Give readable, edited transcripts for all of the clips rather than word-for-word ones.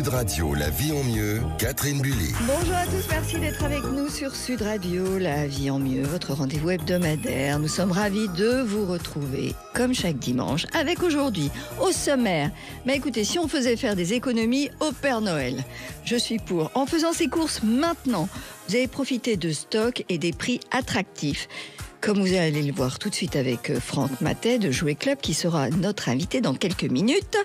Sud Radio, la vie en mieux, Catherine Bully. Bonjour à tous, merci d'être avec nous sur Sud Radio, la vie en mieux, votre rendez-vous hebdomadaire. Nous sommes ravis de vous retrouver, comme chaque dimanche, avec aujourd'hui, au sommaire. Mais écoutez, si on faisait faire des économies au Père Noël, je suis pour. En faisant ses courses maintenant, vous allez profiter de stocks et des prix attractifs. Comme vous allez le voir tout de suite avec Franck Matet de Jouet Club qui sera notre invité dans quelques minutes.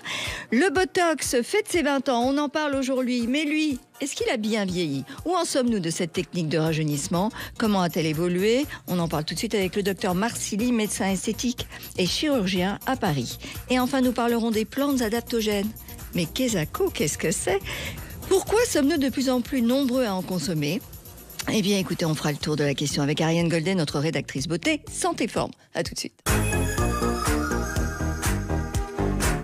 Le Botox fête ses 20 ans, on en parle aujourd'hui. Mais lui, est-ce qu'il a bien vieilli? Où en sommes-nous de cette technique de rajeunissement? Comment a-t-elle évolué? On en parle tout de suite avec le docteur Marsili, médecin esthétique et chirurgien à Paris. Et enfin, nous parlerons des plantes adaptogènes. Mais qu'est-ce que c'est? Pourquoi sommes-nous de plus en plus nombreux à en consommer? Eh bien, écoutez, on fera le tour de la question avec Ariane Goldet, notre rédactrice beauté, santé forme. À tout de suite.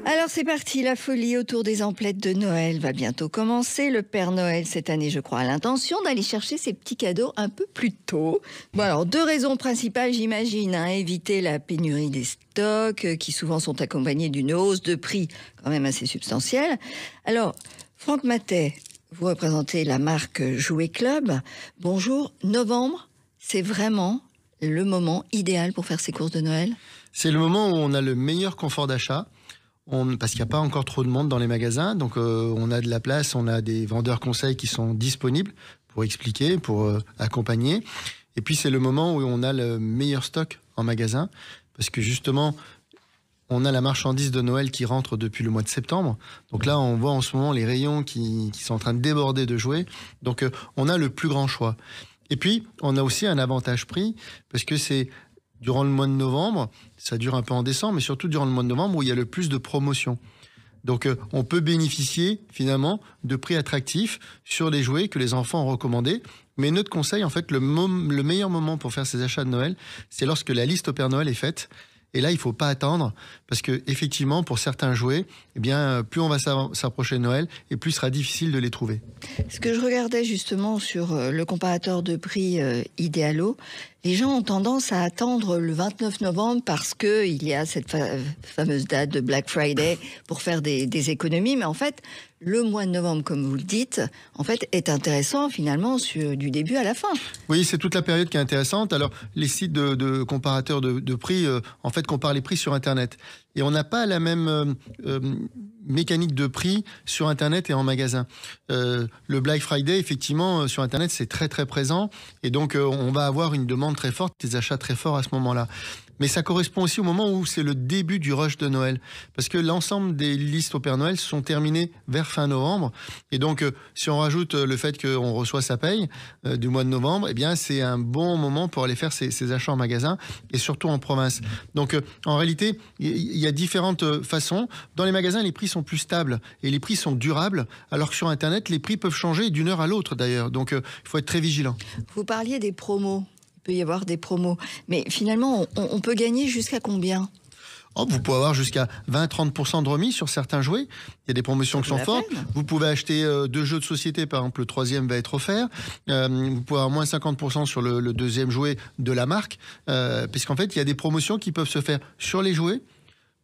Alors c'est parti, la folie autour des emplettes de Noël va bientôt commencer. Le Père Noël, cette année, je crois, a l'intention d'aller chercher ses petits cadeaux un peu plus tôt. Bon alors, deux raisons principales, j'imagine. Éviter la pénurie des stocks, qui souvent sont accompagnés d'une hausse de prix quand même assez substantielle. Alors, Franck Matet, vous représentez la marque Jouet Club. Bonjour, novembre, c'est vraiment le moment idéal pour faire ses courses de Noël? C'est le moment où on a le meilleur confort d'achat, parce qu'il n'y a pas encore trop de monde dans les magasins. Donc on a de la place, on a des vendeurs conseils qui sont disponibles pour expliquer, pour accompagner. Et puis c'est le moment où on a le meilleur stock en magasin, parce que justement, on a la marchandise de Noël qui rentre depuis le mois de septembre. Donc là, on voit en ce moment les rayons qui sont en train de déborder de jouets. Donc on a le plus grand choix. Et puis, on a aussi un avantage prix, parce que c'est durant le mois de novembre, ça dure un peu en décembre, mais surtout durant le mois de novembre où il y a le plus de promotions. Donc on peut bénéficier finalement de prix attractifs sur les jouets que les enfants ont recommandés. Mais notre conseil, en fait, le meilleur moment pour faire ses achats de Noël, c'est lorsque la liste au Père Noël est faite. Et là, il ne faut pas attendre, parce que effectivement, pour certains jouets, eh bien, plus on va s'approcher de Noël, et plus il sera difficile de les trouver. Ce que je regardais justement sur le comparateur de prix Idealo, les gens ont tendance à attendre le 29 novembre parce qu'il y a cette fameuse date de Black Friday pour faire des économies. Mais en fait, le mois de novembre, comme vous le dites, en fait, est intéressant finalement du début à la fin. Oui, c'est toute la période qui est intéressante. Alors, les sites de comparateurs de prix, en fait, comparent les prix sur Internet. Et on n'a pas la même mécanique de prix sur Internet et en magasin. Le Black Friday, effectivement, sur Internet, c'est très, très présent. Et donc, on va avoir une demande très forte, des achats très forts à ce moment-là. Mais ça correspond aussi au moment où c'est le début du rush de Noël. Parce que l'ensemble des listes au Père Noël sont terminées vers fin novembre. Et donc, si on rajoute le fait qu'on reçoit sa paye du mois de novembre, eh bien, c'est un bon moment pour aller faire ses achats en magasin et surtout en province. Donc, en réalité, il y a différentes façons. Dans les magasins, les prix sont plus stables et les prix sont durables, alors que sur Internet, les prix peuvent changer d'une heure à l'autre d'ailleurs. Donc, il faut être très vigilant. Vous parliez des promos. Il peut y avoir des promos. Mais finalement, on peut gagner jusqu'à combien? Vous pouvez avoir jusqu'à 20-30% de remise sur certains jouets. Il y a des promotions qui sont fortes. Vous pouvez acheter 2 jeux de société, par exemple, le 3e va être offert. Vous pouvez avoir moins 50% sur le 2e jouet de la marque. Puisqu'en fait, il y a des promotions qui peuvent se faire sur les jouets,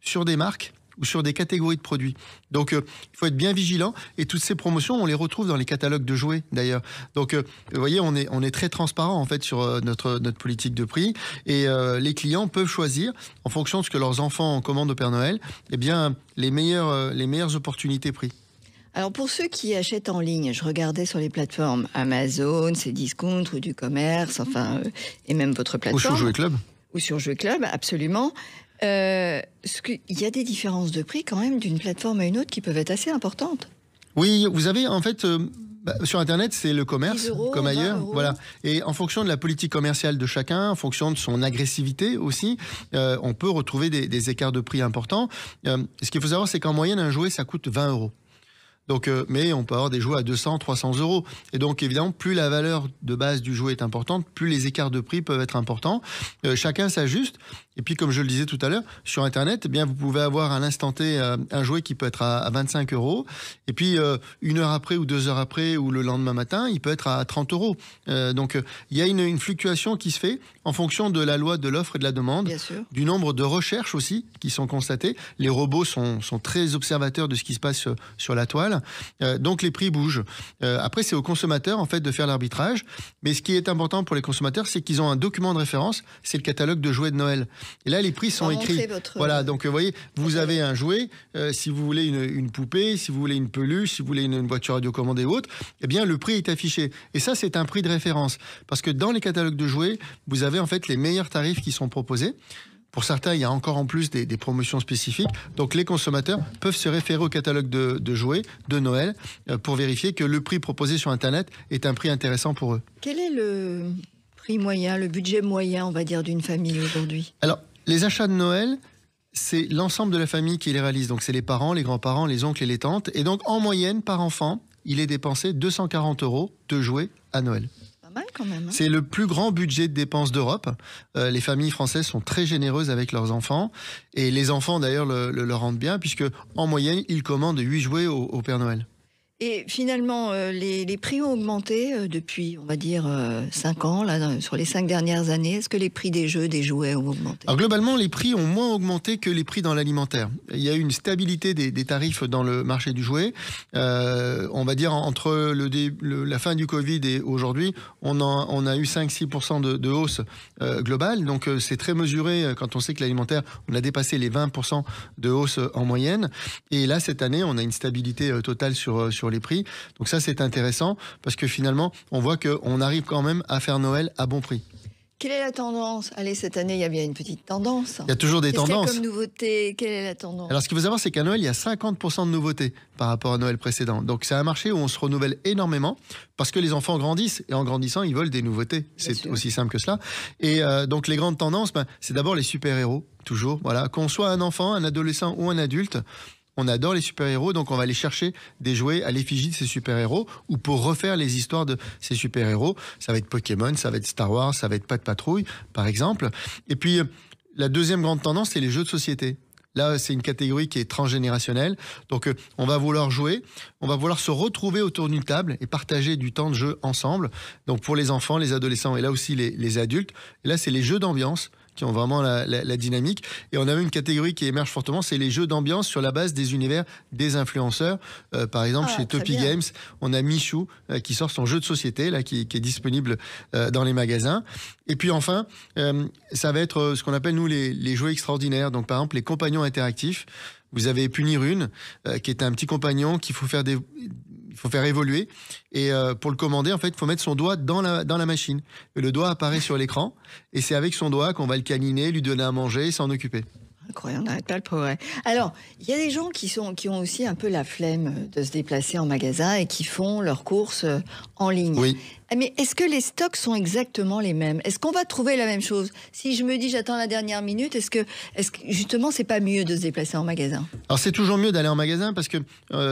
sur des marques ou sur des catégories de produits. Donc, il faut être bien vigilant. Et toutes ces promotions, on les retrouve dans les catalogues de jouets, d'ailleurs. Donc, vous voyez, on est très transparent, en fait, sur notre politique de prix. Et les clients peuvent choisir, en fonction de ce que leurs enfants commandent au Père Noël, eh bien, les meilleures opportunités prix. Alors, pour ceux qui achètent en ligne, je regardais sur les plateformes Amazon, Cdiscount, Rue du Commerce, enfin, et même votre plateforme. Ou sur Jouet Club. Ou sur Jouet Club, absolument. Il y a des différences de prix quand même d'une plateforme à une autre qui peuvent être assez importantes. Oui, vous avez en fait sur Internet, c'est le commerce, 10 euros, comme ailleurs. 20 €. Voilà. Et en fonction de la politique commerciale de chacun, en fonction de son agressivité aussi, on peut retrouver des écarts de prix importants. Ce qu'il faut savoir, c'est qu'en moyenne, un jouet, ça coûte 20 €. Donc, mais on peut avoir des jouets à 200, 300 €. Et donc, évidemment, plus la valeur de base du jouet est importante, plus les écarts de prix peuvent être importants. Chacun s'ajuste. Et puis, comme je le disais tout à l'heure, sur Internet, eh bien, vous pouvez avoir à l'instant T un jouet qui peut être à 25 €. Et puis, 1 heure après ou 2 heures après ou le lendemain matin, il peut être à 30 €. Donc, il y a une fluctuation qui se fait en fonction de la loi de l'offre et de la demande, du nombre de recherches aussi qui sont constatées. Les robots sont très observateurs de ce qui se passe sur la toile. Donc les prix bougent. Après, c'est aux consommateurs en fait de faire l'arbitrage. Mais ce qui est important pour les consommateurs, c'est qu'ils ont un document de référence. C'est le catalogue de jouets de Noël. Et là, les prix sont écrits. Voilà. Donc, vous voyez, vous avez un jouet. Si vous voulez une poupée, si vous voulez une peluche, si vous voulez une voiture radiocommandée ou autre, eh bien, le prix est affiché. Et ça, c'est un prix de référence. Parce que dans les catalogues de jouets, vous avez en fait les meilleurs tarifs qui sont proposés. Pour certains, il y a encore en plus des promotions spécifiques. Donc, les consommateurs peuvent se référer au catalogue de jouets de Noël pour vérifier que le prix proposé sur Internet est un prix intéressant pour eux. Quel est le prix moyen, le budget moyen, on va dire, d'une famille aujourd'hui? Alors, les achats de Noël, c'est l'ensemble de la famille qui les réalise. Donc, c'est les parents, les grands-parents, les oncles et les tantes. Et donc, en moyenne, par enfant, il est dépensé 240 € de jouets à Noël. Mal quand même, hein. C'est le plus grand budget de dépenses d'Europe. Les familles françaises sont très généreuses avec leurs enfants. Et les enfants, d'ailleurs, le rendent bien, puisque en moyenne, ils commandent 8 jouets au Père Noël. Et finalement, les prix ont augmenté depuis, on va dire, 5 ans, là, sur les 5 dernières années. Est-ce que les prix des jeux, des jouets ont augmenté? Alors globalement, les prix ont moins augmenté que les prix dans l'alimentaire. Il y a eu une stabilité des tarifs dans le marché du jouet. On va dire entre la fin du Covid et aujourd'hui, on a eu 5-6% de hausse globale. Donc c'est très mesuré quand on sait que l'alimentaire, on a dépassé les 20% de hausse en moyenne. Et là, cette année, on a une stabilité totale sur les prix. Donc ça, c'est intéressant parce que finalement, on voit qu'on arrive quand même à faire Noël à bon prix. Quelle est la tendance? Allez, cette année, il y a bien une petite tendance. Il y a toujours des tendances. Qu'est-ce qu'il y a comme nouveauté? Quelle est la tendance? Alors, ce qu'il faut savoir, c'est qu'à Noël, il y a 50% de nouveautés par rapport à Noël précédent. Donc, c'est un marché où on se renouvelle énormément parce que les enfants grandissent et en grandissant, ils veulent des nouveautés. C'est aussi simple que cela. Et donc, les grandes tendances, c'est d'abord les super-héros, toujours. Voilà, qu'on soit un enfant, un adolescent ou un adulte. On adore les super-héros, donc on va aller chercher des jouets à l'effigie de ces super-héros ou pour refaire les histoires de ces super-héros. Ça va être Pokémon, ça va être Star Wars, ça va être Pat' Patrouille, par exemple. Et puis, la deuxième grande tendance, c'est les jeux de société. Là, c'est une catégorie qui est transgénérationnelle. Donc, on va vouloir jouer, on va vouloir se retrouver autour d'une table et partager du temps de jeu ensemble. Donc, pour les enfants, les adolescents et là aussi les adultes. Et là, c'est les jeux d'ambiance qui ont vraiment la dynamique. Et on a même une catégorie qui émerge fortement, c'est les jeux d'ambiance sur la base des univers des influenceurs. Par exemple, chez Topi Games, on a Michou qui sort son jeu de société là, qui est disponible dans les magasins. Et puis enfin, ça va être ce qu'on appelle, nous, les jouets extraordinaires. Donc, par exemple, les compagnons interactifs. Vous avez Punir Une, qui est un petit compagnon qu'il faut faire évoluer. Et pour le commander, en fait, il faut mettre son doigt dans la machine. Et le doigt apparaît sur l'écran. Et c'est avec son doigt qu'on va le câliner, lui donner à manger et s'en occuper. Incroyable, on n'arrête pas le progrès. Alors, il y a des gens qui ont aussi un peu la flemme de se déplacer en magasin et qui font leurs courses en ligne. Oui. Mais est-ce que les stocks sont exactement les mêmes? Est-ce qu'on va trouver la même chose? Si je me dis j'attends la dernière minute, est-ce que justement c'est pas mieux de se déplacer en magasin? Alors c'est toujours mieux d'aller en magasin parce que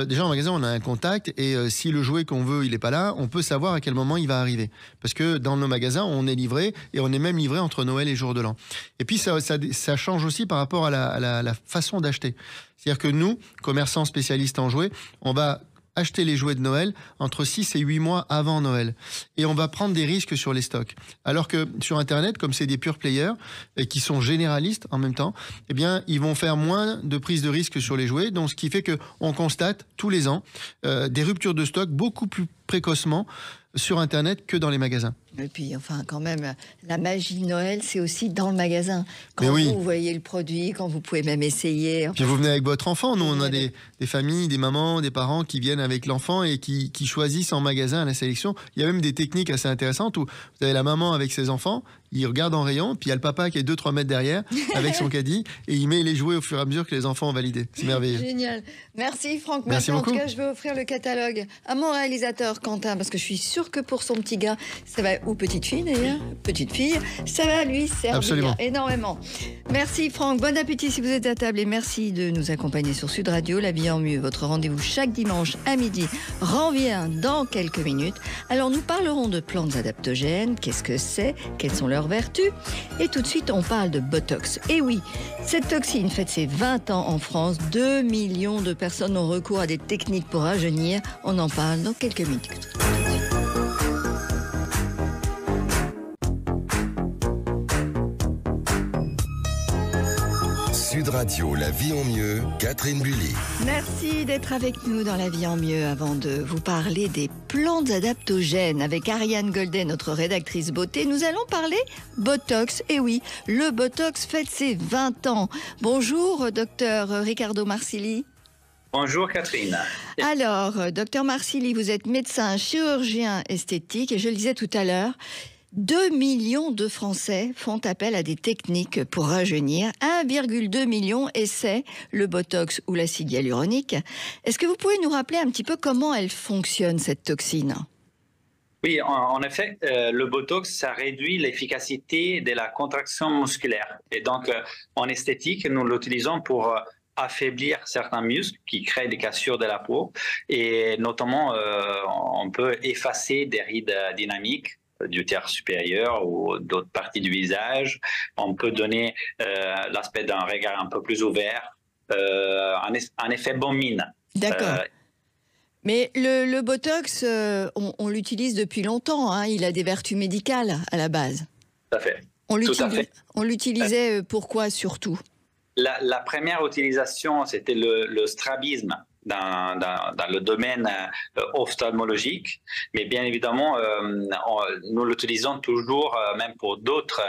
déjà en magasin on a un contact et si le jouet qu'on veut il est pas là, on peut savoir à quel moment il va arriver. Parce que dans nos magasins on est livré et on est même livré entre Noël et Jour de l'An. Et puis ça change aussi par rapport à la façon d'acheter. C'est-à-dire que nous, commerçants spécialistes en jouets, on va acheter les jouets de Noël entre 6 et 8 mois avant Noël. Et on va prendre des risques sur les stocks. Alors que sur Internet, comme c'est des pure players et qui sont généralistes en même temps, eh bien, ils vont faire moins de prise de risque sur les jouets. Donc, ce qui fait qu'on constate tous les ans des ruptures de stock beaucoup plus précocement sur Internet que dans les magasins. Et puis, enfin, quand même, la magie de Noël, c'est aussi dans le magasin. Quand vous voyez le produit, quand vous pouvez même essayer. Enfin, puis vous venez avec votre enfant. Nous, on a des familles, des mamans, des parents qui viennent avec l'enfant et qui choisissent en magasin à la sélection. Il y a même des techniques assez intéressantes où vous avez la maman avec ses enfants, il regarde en rayon, puis il y a le papa qui est 2-3 mètres derrière avec son caddie et il met les jouets au fur et à mesure que les enfants ont validé. C'est merveilleux. Génial. Merci Franck. Merci beaucoup. En tout cas, je vais offrir le catalogue à mon réalisateur Quentin parce que je suis sûre que pour son petit gars, ça va, ou petite fille d'ailleurs, petite fille, ça va lui servir énormément. Merci Franck. Bon appétit si vous êtes à table et merci de nous accompagner sur Sud Radio. La vie en mieux, votre rendez-vous chaque dimanche à midi revient dans quelques minutes. Alors nous parlerons de plantes adaptogènes. Qu'est-ce que c'est? Quelles sont leurs vertus? Et tout de suite, on parle de Botox. Et oui, cette toxine fête ses 20 ans en France. 2 millions de personnes ont recours à des techniques pour rajeunir. On en parle dans quelques minutes. Sud Radio, la vie en mieux, Catherine Bully. Merci d'être avec nous dans La vie en mieux. Avant de vous parler des plantes adaptogènes avec Ariane Goldet, notre rédactrice beauté, nous allons parler Botox. Et oui, le Botox fête ses 20 ans. Bonjour, docteur Riccardo Marsili. Bonjour Catherine. Alors, docteur Marsili, vous êtes médecin, chirurgien esthétique et je le disais tout à l'heure, 2 millions de Français font appel à des techniques pour rajeunir. 1,2 million essaient le Botox ou l'acide hyaluronique. Est-ce que vous pouvez nous rappeler un petit peu comment elle fonctionne, cette toxine ? Oui, en effet, le Botox, ça réduit l'efficacité de la contraction musculaire. Et donc, en esthétique, nous l'utilisons pour affaiblir certains muscles qui créent des cassures de la peau. Et notamment, on peut effacer des rides dynamiques du tiers supérieur ou d'autres parties du visage. On peut donner l'aspect d'un regard un peu plus ouvert, un effet bonne mine. D'accord. Mais le Botox, on l'utilise depuis longtemps, hein. Il a des vertus médicales à la base. Tout à fait. On l'utilisait pourquoi surtout ? La première utilisation, c'était le strabisme dans le domaine ophtalmologique, mais bien évidemment, nous l'utilisons toujours même pour d'autres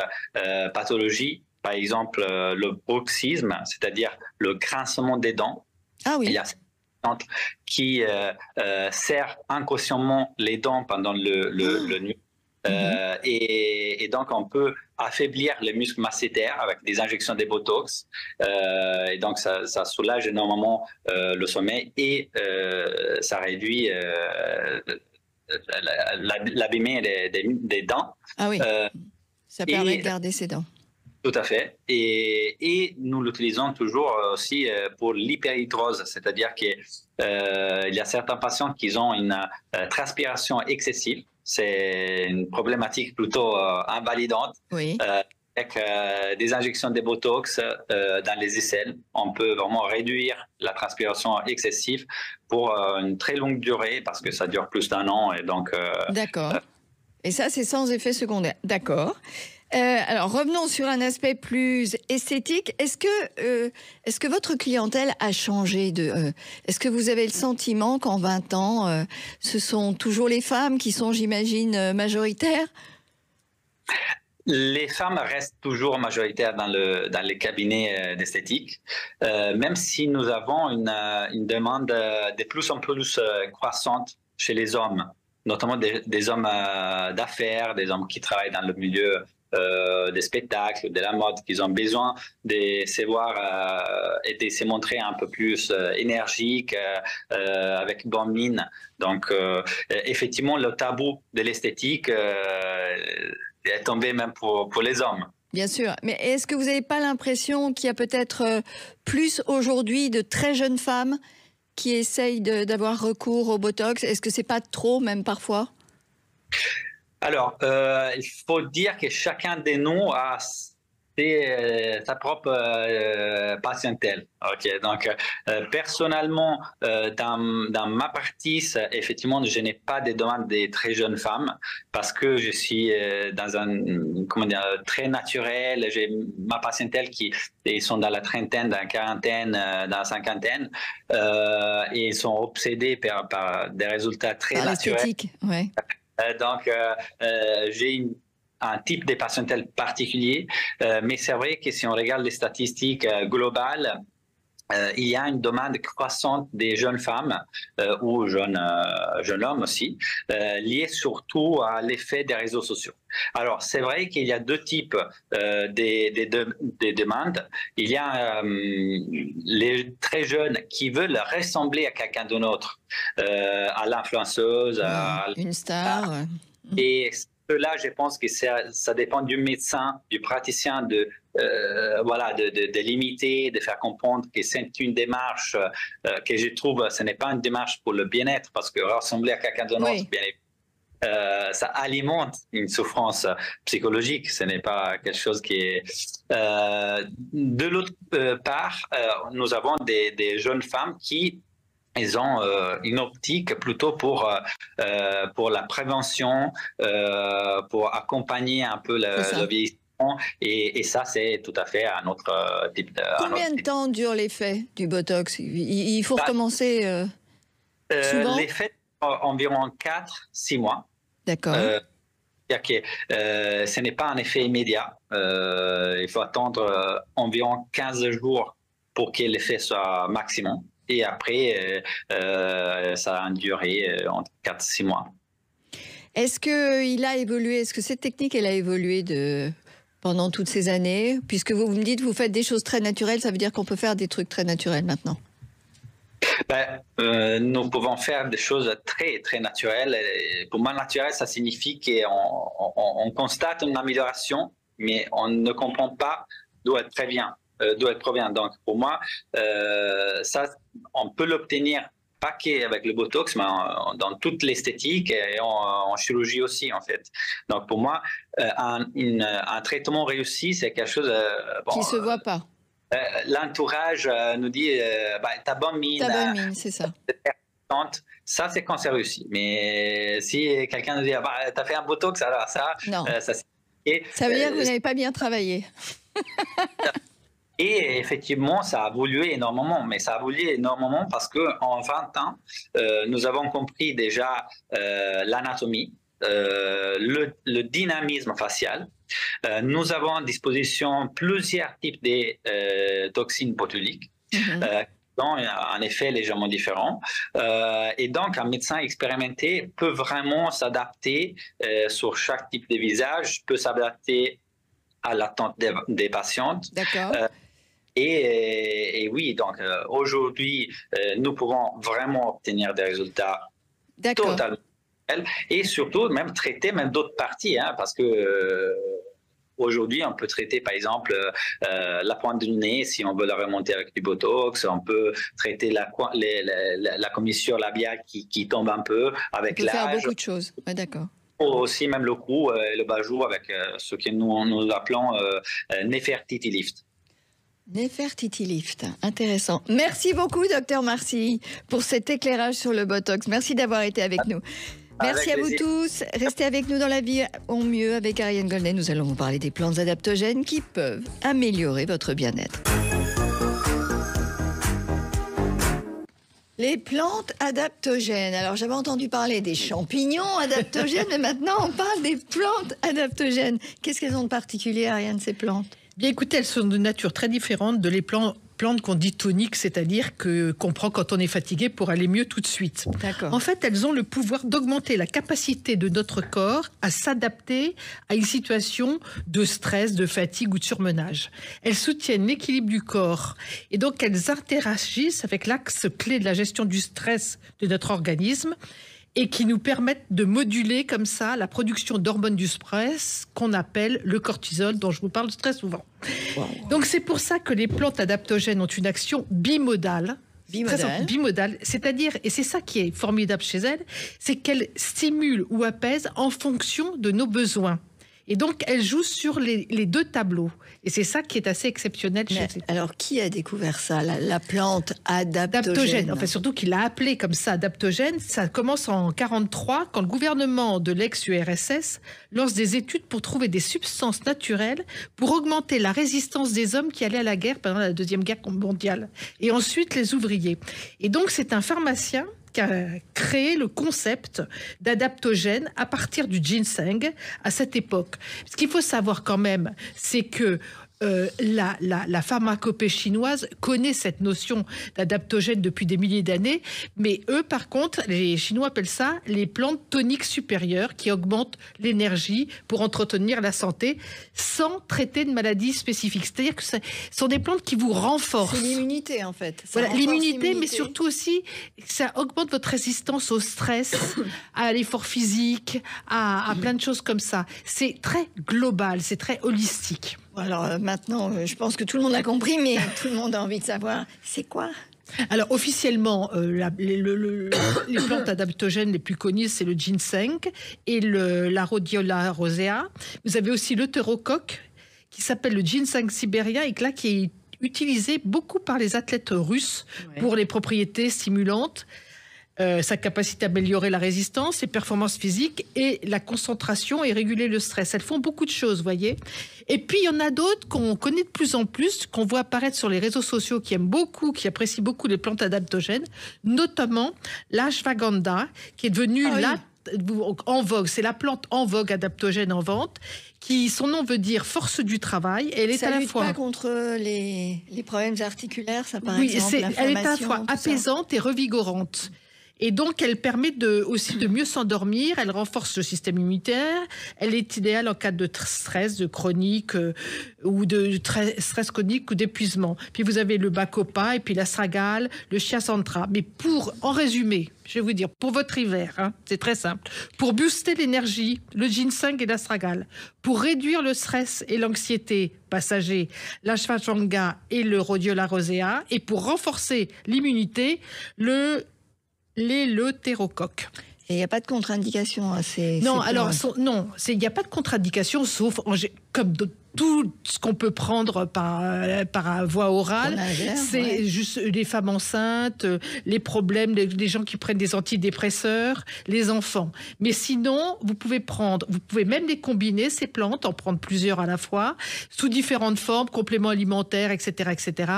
pathologies, par exemple le bruxisme, c'est-à-dire le grincement des dents. Ah oui. Il y a qui serre inconsciemment les dents pendant le nuit. Et donc, on peut affaiblir les muscles massétaires avec des injections de Botox. Et donc, ça soulage énormément le sommeil et ça réduit l'abîmement des dents. Ah oui, ça permet de garder ses dents. Tout à fait. Et nous l'utilisons toujours aussi pour l'hyperhidrose, c'est-à-dire qu'il y a certains patients qui ont une transpiration excessive. C'est une problématique plutôt invalidante. Oui. Avec des injections de Botox dans les aisselles, on peut vraiment réduire la transpiration excessive pour une très longue durée, parce que ça dure plus d'1 an. Et donc, d'accord. Et ça, c'est sans effet secondaire. D'accord. Alors, revenons sur un aspect plus esthétique. Est-ce que votre clientèle a changé est-ce que vous avez le sentiment qu'en 20 ans, ce sont toujours les femmes qui sont, j'imagine, majoritaires ? Les femmes restent toujours majoritaires dans les cabinets d'esthétique, même si nous avons une demande de plus en plus croissante chez les hommes, notamment des hommes d'affaires, des hommes qui travaillent dans le milieu des spectacles, de la mode, qu'ils ont besoin de se voir et de se montrer un peu plus énergique, avec bonne mine. Donc, effectivement, le tabou de l'esthétique est tombé même pour les hommes. Bien sûr, mais est-ce que vous n'avez pas l'impression qu'il y a peut-être plus aujourd'hui de très jeunes femmes qui essayent d'avoir recours au Botox ? Est-ce que c'est pas trop, même parfois ? Alors, il faut dire que chacun de nous a sa propre patientèle. Okay, donc, personnellement, dans ma partie, effectivement, je n'ai pas de demande des très jeunes femmes parce que je suis dans très naturel. J'ai ma patientèle ils sont dans la trentaine, dans la quarantaine, dans la cinquantaine, et ils sont obsédés par des résultats très naturels. L'esthétique, ouais. Donc, j'ai un type de patientèle particulier, mais c'est vrai que si on regarde les statistiques globales, il y a une demande croissante des jeunes femmes ou jeunes hommes aussi, liée surtout à l'effet des réseaux sociaux. Alors, c'est vrai qu'il y a deux types de demandes. Il y a les très jeunes qui veulent ressembler à quelqu'un d'autre, à l'influenceuse, à une star. Et là, je pense que ça dépend du médecin, du praticien, de limiter, de faire comprendre que c'est une démarche que je trouve, ce n'est pas une démarche pour le bien-être, parce que ressembler à quelqu'un d'autre, oui, ça alimente une souffrance psychologique. Ce n'est pas quelque chose qui est... de l'autre part, nous avons des jeunes femmes qui... Ils ont une optique plutôt pour la prévention, pour accompagner un peu le vieillissement Et ça, c'est tout à fait un autre type de... Combien de temps dure l'effet du Botox? Il faut recommencer souvent? L'effet, environ 4-6 mois. D'accord. Ce n'est pas un effet immédiat. Il faut attendre environ 15 jours pour que l'effet soit maximum. Et après, ça a une durée entre 4-6 mois. Est-ce qu'il a évolué? Est-ce que cette technique, elle a évolué pendant toutes ces années? Puisque vous me dites, vous faites des choses très naturelles, ça veut dire qu'on peut faire des trucs très naturels maintenant. Nous pouvons faire des choses très, très naturelles. Et pour moi, naturel, ça signifie qu'on constate une amélioration, mais on ne comprend pas d'où elle provient. Donc, pour moi, ça, on peut l'obtenir pas qu'avec le Botox, mais dans toute l'esthétique et en chirurgie aussi, en fait. Donc, pour moi, un traitement réussi, c'est quelque chose... qui ne se voit pas. L'entourage nous dit t'as bonne mine. T'as bonne mine, c'est ça. Ça, c'est quand c'est réussi. Mais si quelqu'un nous dit t'as fait un Botox, alors ça... Non. Ça veut dire que vous n'avez pas bien travaillé. Et effectivement, ça a évolué énormément, mais ça a évolué énormément parce qu'en 20 ans, nous avons compris déjà l'anatomie, le dynamisme facial. Nous avons à disposition plusieurs types de toxines botuliques, dont un effet légèrement différent. Et donc, un médecin expérimenté peut vraiment s'adapter sur chaque type de visage, peut s'adapter à l'attente des patientes. D'accord. Et oui, donc aujourd'hui, nous pouvons vraiment obtenir des résultats totalement naturels et surtout même traiter même d'autres parties, parce que aujourd'hui, on peut traiter par exemple la pointe du nez si on veut la remonter avec du Botox, on peut traiter la commissure labiale qui tombe un peu avec l'âge. On peut faire beaucoup de choses, d'accord. Aussi même le cou et le bajou avec ce que nous appelons Nefertiti Lift. Nefertiti Lift, intéressant. Merci beaucoup, Dr Marcy, pour cet éclairage sur le Botox. Merci d'avoir été avec nous. Merci à vous tous. Restez avec nous dans La Vie en Mieux avec Ariane Goldnay. Nous allons vous parler des plantes adaptogènes qui peuvent améliorer votre bien-être. Les plantes adaptogènes. Alors, j'avais entendu parler des champignons adaptogènes, mais maintenant, on parle des plantes adaptogènes. Qu'est-ce qu'elles ont de particulier, Ariane, ces plantes? Bien, écoutez, elles sont de nature très différente de les plantes qu'on dit toniques, c'est-à-dire qu'on prend quand on est fatigué pour aller mieux tout de suite. D'accord. En fait, elles ont le pouvoir d'augmenter la capacité de notre corps à s'adapter à une situation de stress, de fatigue ou de surmenage. Elles soutiennent l'équilibre du corps et donc elles interagissent avec l'axe clé de la gestion du stress de notre organisme et qui nous permettent de moduler comme ça la production d'hormones du stress qu'on appelle le cortisol, dont je vous parle très souvent. Wow. Donc c'est pour ça que les plantes adaptogènes ont une action bimodale. Bimodale, c'est-à-dire, et c'est ça qui est formidable chez elles, c'est qu'elles stimulent ou apaisent en fonction de nos besoins. Et donc, elles jouent sur les deux tableaux. Et c'est ça qui est assez exceptionnel chez elles. Alors, qui a découvert ça, la plante adaptogène? Enfin, surtout qu'il l'a appelé comme ça, adaptogène. Ça commence en 1943, quand le gouvernement de l'ex-URSS lance des études pour trouver des substances naturelles pour augmenter la résistance des hommes qui allaient à la guerre pendant la Deuxième Guerre mondiale. Et ensuite, les ouvriers. Et donc, c'est un pharmacien qui a créé le concept d'adaptogène à partir du ginseng à cette époque. Ce qu'il faut savoir quand même, c'est que la pharmacopée chinoise connaît cette notion d'adaptogène depuis des milliers d'années, mais eux, par contre, les Chinois appellent ça les plantes toniques supérieures qui augmentent l'énergie pour entretenir la santé sans traiter de maladies spécifiques. C'est-à-dire que ce sont des plantes qui vous renforcent. C'est l'immunité, en fait. Voilà, l'immunité, mais surtout aussi, ça augmente votre résistance au stress, à l'effort physique, à plein de choses comme ça. C'est très global, c'est très holistique. Alors maintenant, je pense que tout le monde a compris, mais tout le monde a envie de savoir, c'est quoi ? Alors officiellement, les plantes adaptogènes les plus connues, c'est le ginseng et la rhodiola rosea. Vous avez aussi l'eutérocoque qui s'appelle le ginseng sibérien et là qui est utilisé beaucoup par les athlètes russes pour les propriétés stimulantes. sa capacité à améliorer la résistance, les performances physiques et la concentration et réguler le stress. Elles font beaucoup de choses, vous voyez. Et puis, il y en a d'autres qu'on connaît de plus en plus, qu'on voit apparaître sur les réseaux sociaux, qui apprécient beaucoup les plantes adaptogènes, notamment l'ashwagandha, qui est devenue en vogue. C'est la plante en vogue adaptogène en vente, qui, son nom veut dire force du travail. Et elle est ça à la lutte fois pas contre les problèmes articulaires, ça par oui, exemple, elle est à la fois l'inflammation, tout ça. apaisante et revigorante. Et donc, elle permet aussi de mieux s'endormir, elle renforce le système immunitaire, elle est idéale en cas de stress de chronique ou de stress chronique ou d'épuisement. Puis vous avez le bacopa et puis l'astragale, le chiacentra. Mais en résumé, je vais vous dire, pour votre hiver, c'est très simple, pour booster l'énergie, le ginseng et l'astragale, pour réduire le stress et l'anxiété passager, l'ashwagandha et le rhodiola rosea, et pour renforcer l'immunité, l'éleutérocoque. Et il n'y a pas de contre-indication à ces Non, plantes. alors, il n'y a pas de contre-indication, sauf comme tout ce qu'on peut prendre par voie orale. C'est juste les femmes enceintes, les problèmes, les gens qui prennent des antidépresseurs, les enfants. Mais sinon, vous pouvez même les combiner, ces plantes, en prendre plusieurs à la fois, sous différentes formes, compléments alimentaires, etc., etc.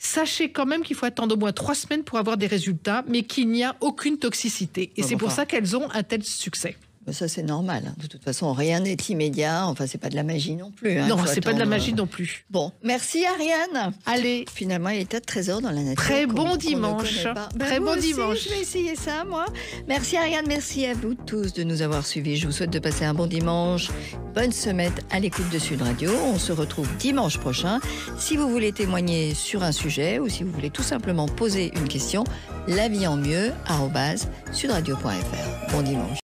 Sachez quand même qu'il faut attendre au moins 3 semaines pour avoir des résultats, mais qu'il n'y a aucune toxicité. Et c'est pour ça qu'elles ont un tel succès. Ça, c'est normal. De toute façon, rien n'est immédiat. Enfin, c'est pas de la magie non plus. Non, c'est pas de la magie non plus. Bon, merci Ariane. Allez. Finalement, il y a des tas de trésors dans la nature. Très bon dimanche. Très bon dimanche. Je vais essayer ça, moi. Merci Ariane, merci à vous tous de nous avoir suivis. Je vous souhaite de passer un bon dimanche. Bonne semaine à l'écoute de Sud Radio. On se retrouve dimanche prochain. Si vous voulez témoigner sur un sujet ou si vous voulez tout simplement poser une question, laviesenmieux@sudradio.fr. Bon dimanche.